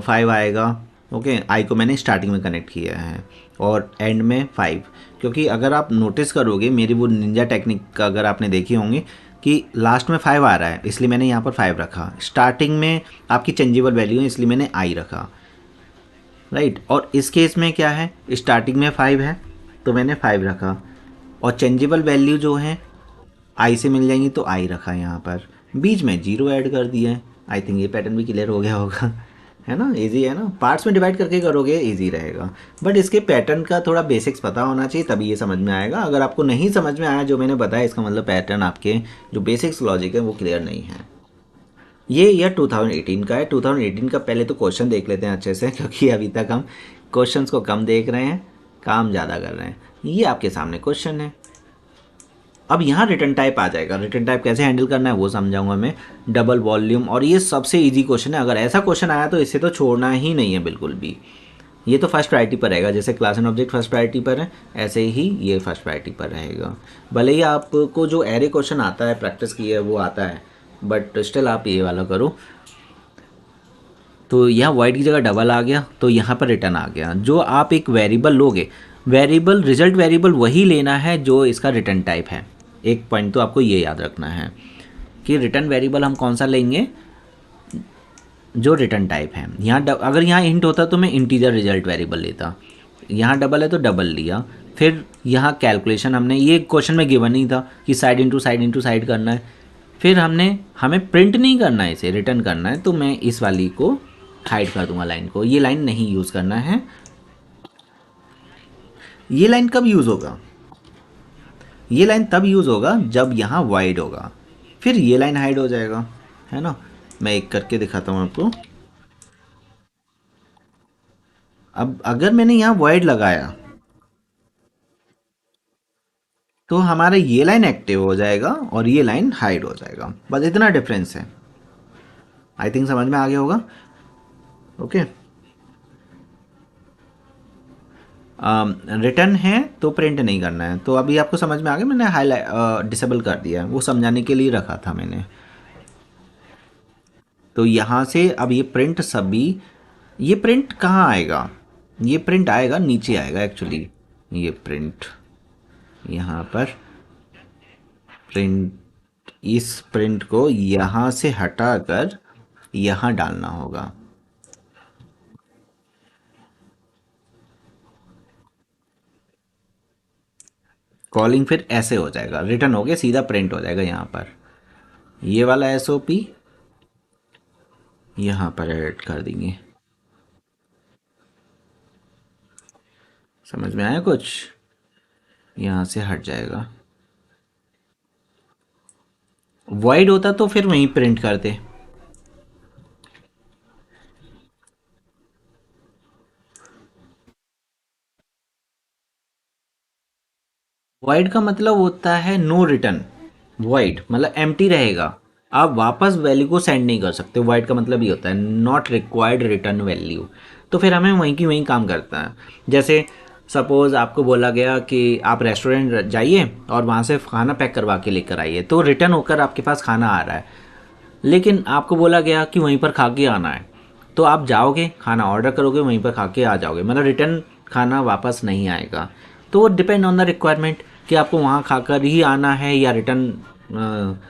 5 आएगा। ओके, आई को मैंने स्टार्टिंग में कनेक्ट किया है और एंड में 5, क्योंकि अगर आप नोटिस करोगे मेरी वो निंजा टेक्निक का, अगर आपने देखी होंगी कि लास्ट में 5 आ रहा है, इसलिए मैंने यहाँ पर 5 रखा। स्टार्टिंग में आपकी चेंजेबल वैल्यू है, इसलिए मैंने आई रखा, राइट। और इस केस में क्या है, स्टार्टिंग में 5 है तो मैंने 5 रखा, और चेंजेबल वैल्यू जो है आई से मिल जाएंगी तो आई रखा यहाँ पर, बीच में 0 ऐड कर दिया है। आई थिंक ये पैटर्न भी क्लियर हो गया होगा, है ना। इजी है ना, पार्ट्स में डिवाइड करके करोगे इजी रहेगा, बट इसके पैटर्न का थोड़ा बेसिक्स पता होना चाहिए, तभी ये समझ में आएगा। अगर आपको नहीं समझ में आया जो मैंने बताया, इसका मतलब पैटर्न आपके जो बेसिक्स लॉजिक है वो क्लियर नहीं है। ये ईयर 2018 का है। 2018 का पहले तो क्वेश्चन देख लेते हैं अच्छे से, क्योंकि अभी तक हम क्वेश्चंस को कम देख रहे हैं, काम ज़्यादा कर रहे हैं। ये आपके सामने क्वेश्चन है। अब यहाँ रिटर्न टाइप आ जाएगा, रिटर्न टाइप कैसे हैंडल करना है वो समझाऊंगा मैं। डबल वॉल्यूम, और ये सबसे इजी क्वेश्चन है। अगर ऐसा क्वेश्चन आया तो इससे तो छोड़ना ही नहीं है बिल्कुल भी। ये तो फर्स्ट प्रायोरिटी पर रहेगा, जैसे class and object first priority पर है, ऐसे ही ये फर्स्ट प्रायोरिटी पर रहेगा। भले ही आपको जो एरे क्वेश्चन आता है, प्रैक्टिस की है, वो आता है, बट स्टिल आप ये वाला करो। तो यहाँ वाइट की जगह डबल आ गया, तो यहाँ पर रिटर्न आ गया। जो आप एक वेरिएबल लोगे, वेरिएबल रिजल्ट वेरिएबल वही लेना है जो इसका रिटर्न टाइप है। एक पॉइंट तो आपको ये याद रखना है कि रिटर्न वेरिएबल हम कौन सा लेंगे, जो रिटर्न टाइप है। यहाँ अगर यहाँ इंट होता तो मैं इंटीजर रिजल्ट वेरिएबल लेता, यहाँ डबल है तो डबल लिया। फिर यहाँ कैलकुलेशन हमने, ये क्वेश्चन में गिवन नहीं था कि साइड इंटू साइड करना है। फिर हमें प्रिंट नहीं करना है, इसे रिटर्न करना है, तो मैं इस वाली को हाइड कर दूंगा लाइन को, ये लाइन नहीं यूज़ करना है। ये लाइन कब यूज़ होगा? ये लाइन तब यूज़ होगा जब यहाँ वाइड होगा, फिर ये लाइन हाइड हो जाएगा, है ना। मैं एक करके दिखाता हूँ आपको। अब अगर मैंने यहाँ वाइड लगाया तो हमारा ये लाइन एक्टिव हो जाएगा और ये लाइन हाइड हो जाएगा, बस इतना डिफरेंस है। आई थिंक समझ में आ गया होगा। ओके, रिटर्न है तो प्रिंट नहीं करना है, तो अभी आपको समझ में आ गया। मैंने हाईलाइट डिसेबल कर दिया है, वो समझाने के लिए रखा था मैंने। तो यहाँ से अब ये प्रिंट सभी, ये प्रिंट कहाँ आएगा? ये प्रिंट आएगा नीचे आएगा एक्चुअली। ये प्रिंट यहाँ पर, प्रिंट, इस प्रिंट को यहाँ से हटाकर यहाँ डालना होगा। कॉलिंग फिर ऐसे हो जाएगा, रिटर्न हो गया सीधा प्रिंट हो जाएगा यहाँ पर। ये वाला एसओपी यहाँ पर ऐड कर देंगे। समझ में आया कुछ? यहाँ से हट जाएगा। वाइड होता तो फिर वहीं प्रिंट करते। वाइड का मतलब होता है नो रिटर्न। वाइड मतलब एम्प्टी रहेगा, आप वापस वैल्यू को सेंड नहीं कर सकते। वाइड का मतलब ये होता है नॉट रिक्वायर्ड रिटर्न वैल्यू। तो फिर हमें वहीं की वहीं काम करता है। जैसे सपोज़ आपको बोला गया कि आप रेस्टोरेंट जाइए और वहाँ से खाना पैक करवा के लेकर आइए, तो रिटर्न होकर आपके पास खाना आ रहा है, लेकिन आपको बोला गया कि वहीं पर खा के आना है। तो आप जाओगे, खाना ऑर्डर करोगे, वहीं पर खा के आ जाओगे, मतलब रिटर्न खाना वापस नहीं आएगा। तो वो डिपेंड ऑन द रिक्वायरमेंट कि आपको वहाँ खाकर ही आना है या रिटर्न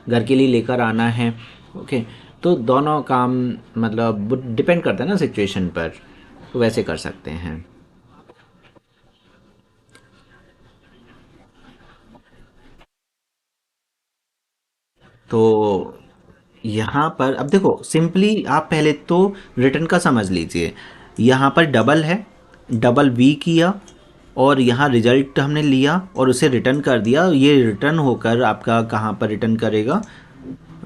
घर के लिए लेकर आना है। ओके, तो दोनों काम मतलब डिपेंड करता है ना सिचुएशन पर, तो वैसे कर सकते हैं। तो यहाँ पर अब देखो, सिंपली आप पहले तो रिटर्न का समझ लीजिए। यहाँ पर डबल है, डबल वी किया और यहाँ रिजल्ट हमने लिया और उसे रिटर्न कर दिया। ये रिटर्न होकर आपका कहाँ पर रिटर्न करेगा?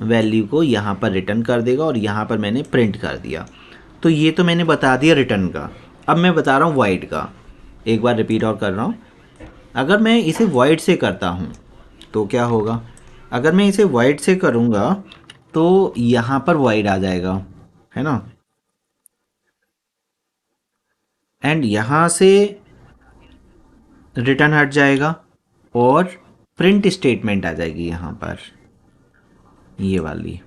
वैल्यू को यहाँ पर रिटर्न कर देगा और यहाँ पर मैंने प्रिंट कर दिया। तो ये तो मैंने बता दिया रिटर्न का। अब मैं बता रहा हूँ वाइड का, एक बार रिपीट और कर रहा हूँ। अगर मैं इसे वाइड से करता हूँ तो क्या होगा? अगर मैं इसे वाइड से करूँगा तो यहाँ पर वाइड आ जाएगा, है ना। एंड यहाँ से रिटर्न हट जाएगा और प्रिंट स्टेटमेंट आ जाएगी यहाँ पर, ये वाली।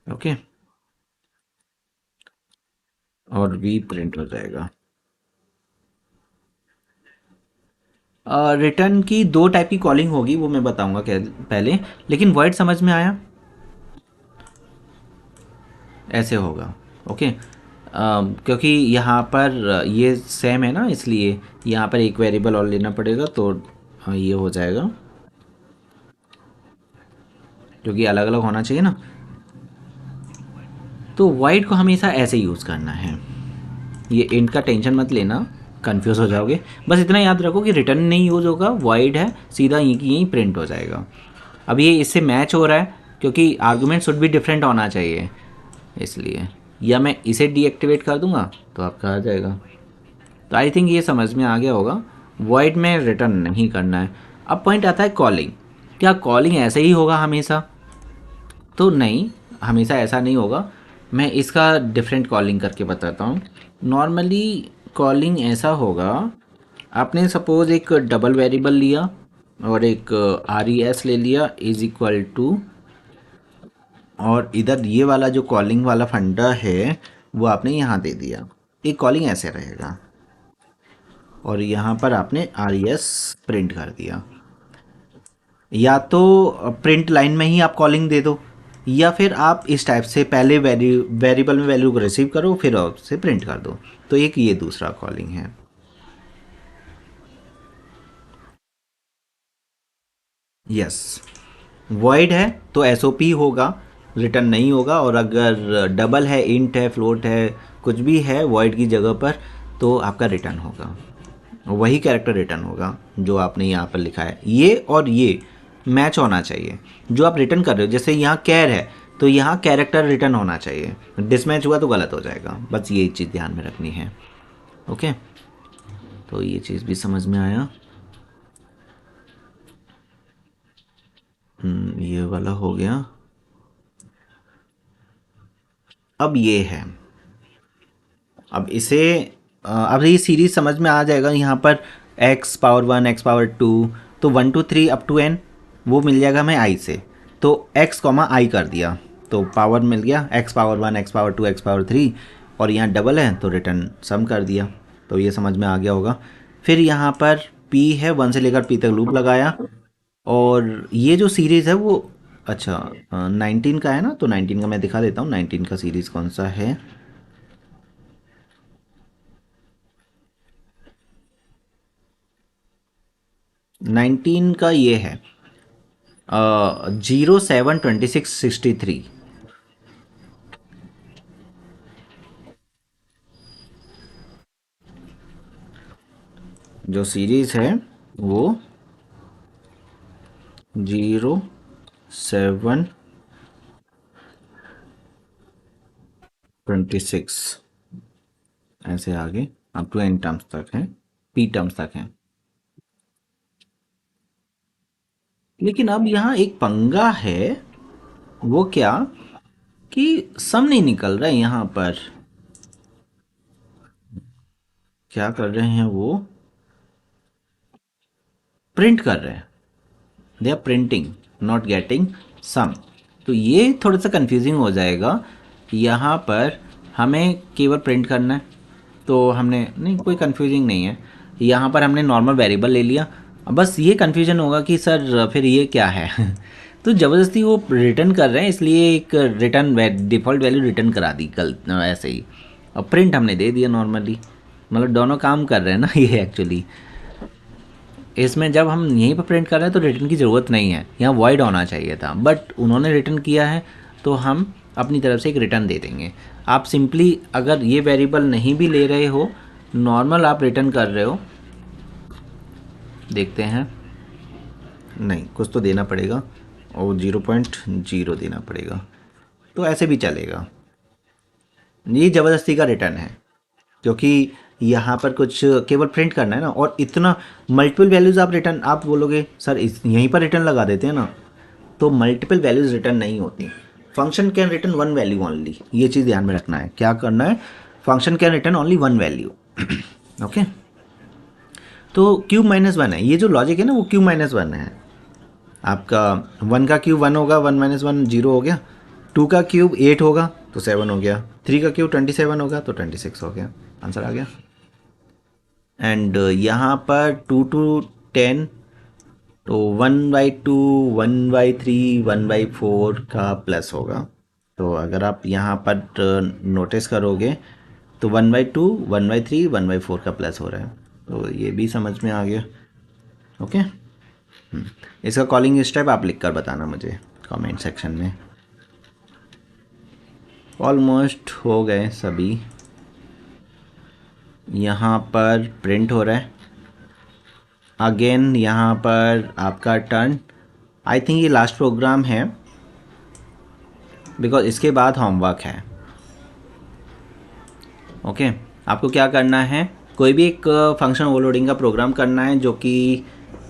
ओके, और भी प्रिंट हो जाएगा। रिटर्न की दो टाइप की कॉलिंग होगी, वो मैं बताऊंगा क्या पहले, लेकिन वर्ड समझ में आया? ऐसे होगा। ओके, क्योंकि यहाँ पर ये सेम है ना, इसलिए यहाँ पर एक वेरिएबल और लेना पड़ेगा, तो ये हो जाएगा, क्योंकि अलग अलग होना चाहिए ना। तो वाइड को हमेशा ऐसे यूज़ करना है। ये इंट का टेंशन मत लेना, कंफ्यूज हो जाओगे। बस इतना याद रखो कि रिटर्न नहीं यूज़ होगा, वाइड है, सीधा यहीं की यहीं प्रिंट हो जाएगा। अब ये इससे मैच हो रहा है क्योंकि आर्गुमेंट शुड भी डिफरेंट होना चाहिए, इसलिए। या मैं इसे डीएक्टिवेट कर दूंगा तो आपका आ जाएगा। तो आई थिंक ये समझ में आ गया होगा। वाइड में रिटर्न नहीं करना है। अब पॉइंट आता है कॉलिंग। क्या कॉलिंग ऐसे ही होगा हमेशा? तो नहीं, हमेशा ऐसा नहीं होगा। मैं इसका डिफरेंट कॉलिंग करके बताता हूँ। नॉर्मली कॉलिंग ऐसा होगा, आपने सपोज एक डबल वेरिएबल लिया और एक आर ई एस ले लिया इज इक्वल टू, और इधर ये वाला जो कॉलिंग वाला फंडा है वो आपने यहाँ दे दिया। एक कॉलिंग ऐसे रहेगा और यहाँ पर आपने आर ई एस प्रिंट कर दिया। या तो प्रिंट लाइन में ही आप कॉलिंग दे दो, या फिर आप इस टाइप से पहले वेरिएबल में वैल्यू को रिसीव करो फिर उससे प्रिंट कर दो। तो एक ये दूसरा कॉलिंग है। यस, वॉइड है तो एसओपी होगा, रिटर्न नहीं होगा। और अगर डबल है, इंट है, फ्लोट है, कुछ भी है वॉइड की जगह पर, तो आपका रिटर्न होगा, वही कैरेक्टर रिटर्न होगा जो आपने यहाँ पर लिखा है। ये और ये मैच होना चाहिए जो आप रिटर्न कर रहे हो। जैसे यहाँ कैर है तो यहाँ कैरेक्टर रिटर्न होना चाहिए, डिसमैच हुआ तो गलत हो जाएगा। बस ये चीज़ ध्यान में रखनी है। ओके, तो ये चीज़ भी समझ में आया। ये वाला हो गया। अब ये है, अब इसे अब ये सीरीज समझ में आ जाएगा। यहाँ पर X power one, X power two, तो one two three up to N वो मिल जाएगा हमें आई से। तो एक्स कॉमा आई कर दिया तो पावर मिल गया, X power one, X power two, X power three, और यहाँ डबल है तो रिटर्न सम कर दिया। तो ये समझ में आ गया होगा। फिर यहाँ पर पी है, वन से लेकर पी तक लूप लगाया। और ये जो सीरीज़ है वो, अच्छा, 19 का है ना, तो 19 का मैं दिखा देता हूँ। 19 का सीरीज़ कौन सा है। 19 का ये है 072663। जो सीरीज है वो 0726 ऐसे आगे अप टू एन टर्म्स तक है, पी टर्म्स तक है। लेकिन अब यहाँ एक पंगा है, वो क्या कि सम नहीं निकल रहा है। यहाँ पर क्या कर रहे हैं वो, प्रिंट कर रहे हैं, they are printing not getting sum. तो ये थोड़ा सा कंफ्यूजिंग हो जाएगा। यहाँ पर हमें केवल प्रिंट करना है, तो हमने नहीं, कोई कंफ्यूजिंग नहीं है। यहाँ पर हमने नॉर्मल वेरिएबल ले लिया। बस ये कंफ्यूजन होगा कि सर फिर ये क्या है तो ज़बरदस्ती वो रिटर्न कर रहे हैं, इसलिए एक रिटर्न डिफ़ॉल्ट वैल्यू रिटर्न करा दी कल ऐसे ही, और प्रिंट हमने दे दिया नॉर्मली। मतलब दोनों काम कर रहे हैं ना ये एक्चुअली। इसमें जब हम यहीं पर प्रिंट कर रहे हैं तो रिटर्न की ज़रूरत नहीं है, यहाँ वॉइड होना चाहिए था, बट उन्होंने रिटर्न किया है तो हम अपनी तरफ से एक रिटर्न दे देंगे। आप सिंपली अगर ये वेरिएबल नहीं भी ले रहे हो, नॉर्मल आप रिटर्न कर रहे हो, देखते हैं, नहीं कुछ तो देना पड़ेगा और 0.0 देना पड़ेगा, तो ऐसे भी चलेगा। ये ज़बरदस्ती का रिटर्न है क्योंकि यहाँ पर कुछ केवल प्रिंट करना है ना, और इतना मल्टीपल वैल्यूज़ आप रिटर्न, आप बोलोगे सर इस यहीं पर रिटर्न लगा देते हैं ना, तो मल्टीपल वैल्यूज़ रिटर्न नहीं होती। Function can return one value only, ये चीज़ ध्यान में रखना है। क्या करना है, function can return only one value. Okay, तो क्यूब माइनस वन है, ये जो लॉजिक है ना वो क्यूब माइनस वन है। आपका वन का क्यूब वन होगा, वन माइनस वन जीरो हो गया। टू का क्यूब एट होगा तो सेवन हो गया। थ्री का क्यूब 27 होगा तो 26 हो गया, आंसर आ गया। एंड यहाँ पर 2 to 10, तो 1/2, 1/3, 1/4 का प्लस होगा। तो अगर आप यहाँ पर नोटिस करोगे तो 1/2, 1/3, 1/4 का प्लस हो रहा है, तो ये भी समझ में आ गया। ओके, इसका कॉलिंग स्टेप आप लिख कर बताना मुझे कमेंट सेक्शन में। ऑलमोस्ट हो गए सभी। यहाँ पर प्रिंट हो रहा है अगेन, यहाँ पर आपका टर्न। आई थिंक ये लास्ट प्रोग्राम है बिकॉज इसके बाद होमवर्क है। ओके, आपको क्या करना है, कोई भी एक फंक्शन ओवरलोडिंग का प्रोग्राम करना है जो कि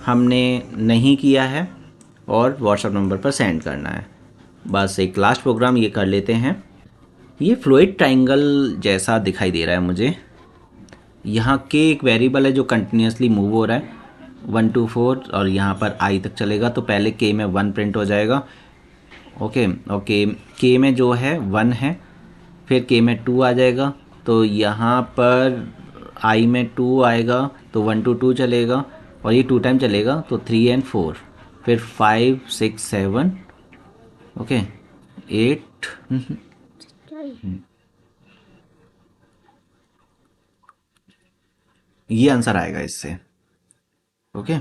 हमने नहीं किया है, और व्हाट्सएप नंबर पर सेंड करना है। बस एक लास्ट प्रोग्राम ये कर लेते हैं। ये फ्लोइड ट्राइंगल जैसा दिखाई दे रहा है मुझे। यहाँ के एक वेरिएबल है जो कंटिन्यूसली मूव हो रहा है 1 to 4, और यहाँ पर आई तक चलेगा, तो पहले के में 1 प्रिंट हो जाएगा। ओके, ओके, के में जो है 1 है, फिर के में 2 आ जाएगा, तो यहाँ पर आई में 2 आएगा तो 1 to 2 चलेगा, और ये 2 टाइम चलेगा तो 3 and 4। फिर 5 6 7 ओके 8 ये आंसर आएगा इससे। ओके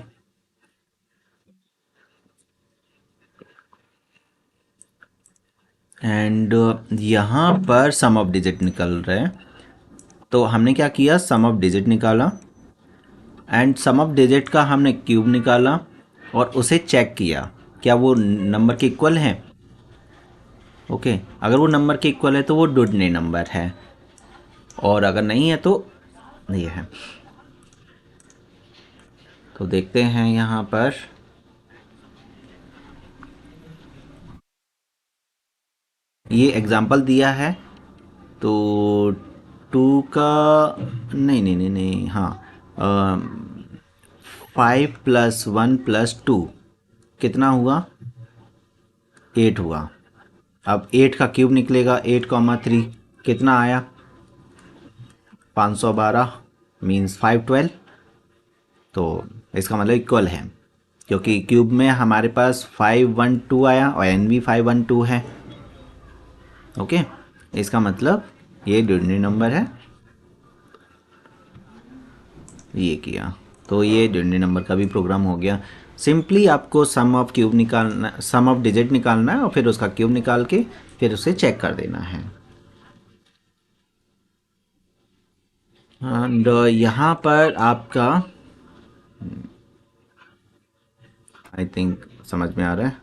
एंड यहाँ पर सम ऑफ डिजिट निकल रहे हैं, तो हमने क्या किया, सम ऑफ डिजिट निकाला एंड सम ऑफ डिजिट का हमने क्यूब निकाला और उसे चेक किया क्या वो नंबर के इक्वल है। ओके अगर वो नंबर के इक्वल है तो वो डुडने नंबर है, और अगर नहीं है तो ये है। तो देखते हैं यहाँ पर ये एग्जाम्पल दिया है, तो 2 का नहीं नहीं नहीं नहीं हाँ 5 + 1 + 2 कितना हुआ, 8 हुआ। अब 8 का क्यूब निकलेगा, 8, 3 कितना आया, 512 मीन्स 512। तो इसका मतलब इक्वल है, क्योंकि क्यूब में हमारे पास 512 आया और एन भी 512 है। ओके इसका मतलब ये ड्यूडनी नंबर है, ये किया तो ये ड्यूडनी नंबर का भी प्रोग्राम हो गया। सिंपली आपको सम ऑफ क्यूब निकालना, सम ऑफ डिजिट निकालना है और फिर उसका क्यूब निकाल के फिर उसे चेक कर देना है। एंड यहाँ पर आपका आई थिंक समझ में आ रहा है।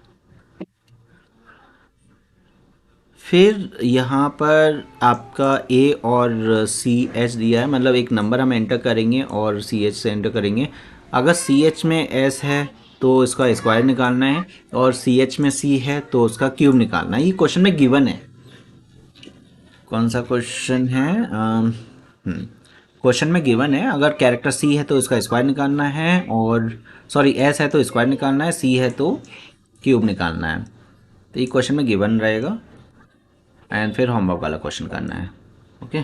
फिर यहाँ पर आपका ए और सी एच दिया है, मतलब एक नंबर हम एंटर करेंगे और सी एच से एंटर करेंगे। अगर सी एच में एस है तो इसका स्क्वायर निकालना है, और सी एच में सी है तो उसका क्यूब निकालना है। ये क्वेश्चन में गिवन है। कौन सा क्वेश्चन है, क्वेश्चन में गिवन है अगर कैरेक्टर सी है तो इसका स्क्वायर निकालना है, और सॉरी एस है तो स्क्वायर निकालना है, सी है तो क्यूब निकालना है। तो ये क्वेश्चन में गिवन रहेगा एंड फिर होमवर्क वाला क्वेश्चन करना है। ओके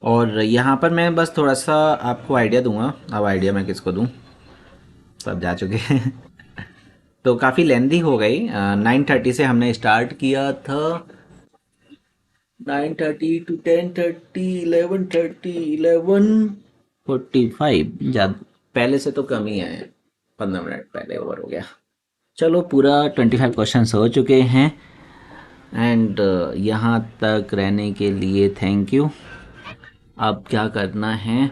और यहाँ पर मैं बस थोड़ा सा आपको आइडिया दूंगा। अब आइडिया मैं किसको दूँ, सब जा चुके हैं तो काफ़ी लेंदी हो गई। 9:30 से हमने स्टार्ट किया था, 9:30 to 10:30 11:30 11:45 ज़्यादा पहले से तो कम ही है, 15 मिनट पहले ओवर हो गया। चलो पूरा 25 क्वेश्चन हो चुके हैं एंड यहाँ तक रहने के लिए थैंक यू। अब क्या करना है,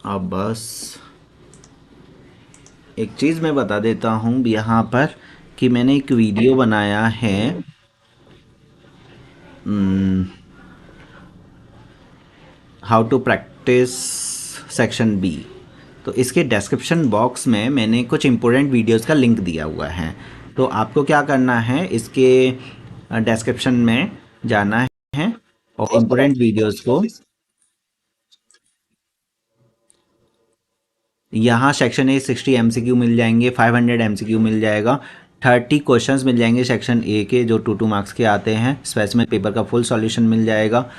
अब बस एक चीज़ मैं बता देता हूँ यहाँ पर कि मैंने एक वीडियो बनाया है how to practice section B. तो इसके डिस्क्रिप्शन बॉक्स में मैंने कुछ इम्पोर्टेंट वीडियोस का लिंक दिया हुआ है। तो आपको क्या करना है, इसके डिस्क्रिप्शन में जाना है और इम्पोर्टेंट वीडियोस को, यहाँ सेक्शन ए 60 MCQ मिल जाएंगे, 500 MCQ मिल जाएगा, 30 क्वेश्चंस मिल जाएंगे सेक्शन ए के जो 2 मार्क्स के आते हैं, स्पेसिमेन पेपर का फुल सॉल्यूशन मिल जाएगा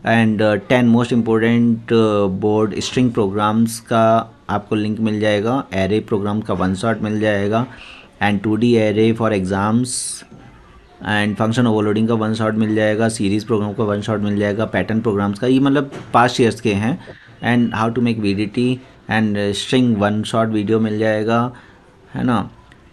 and 10 most important board string programs का आपको लिंक मिल जाएगा, एरे प्रोग्राम का 1 शॉट मिल जाएगा and 2D array for exams and function overloading का 1 शॉट मिल जाएगा, सीरीज़ प्रोग्राम का 1 शॉट मिल जाएगा, पैटर्न प्रोग्राम्स का, ये मतलब पास्ट ईयर्स के हैं, and how to make VDT and string 1 shot video मिल जाएगा, है ना।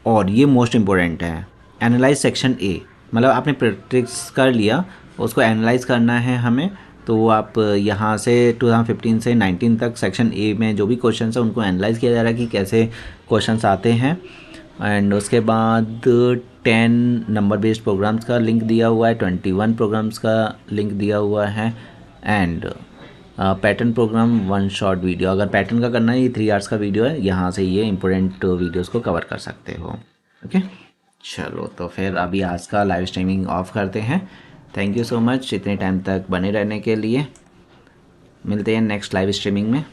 और ये मोस्ट इम्पोर्टेंट है, एनालाइज सेक्शन ए, मतलब आपने प्रैक्टिस कर लिया, उसको एनालाइज करना है हमें। तो आप यहाँ से 2015 से 19 तक सेक्शन ए में जो भी क्वेश्चन है उनको एनालाइज किया जा रहा है कि कैसे क्वेश्चंस आते हैं। एंड उसके बाद 10 नंबर बेस्ड प्रोग्राम्स का लिंक दिया हुआ है, 21 प्रोग्राम्स का लिंक दिया हुआ है and pattern program 1 shot video. अगर पैटर्न का करना है, ये 3 आवर्स का वीडियो है, यहाँ से ये इंपॉर्टेंट वीडियोस को कवर कर सकते हो। ओके चलो तो फिर अभी आज का लाइव स्ट्रीमिंग ऑफ करते हैं। थैंक यू सो मच इतने टाइम तक बने रहने के लिए। मिलते हैं नेक्स्ट लाइव स्ट्रीमिंग में।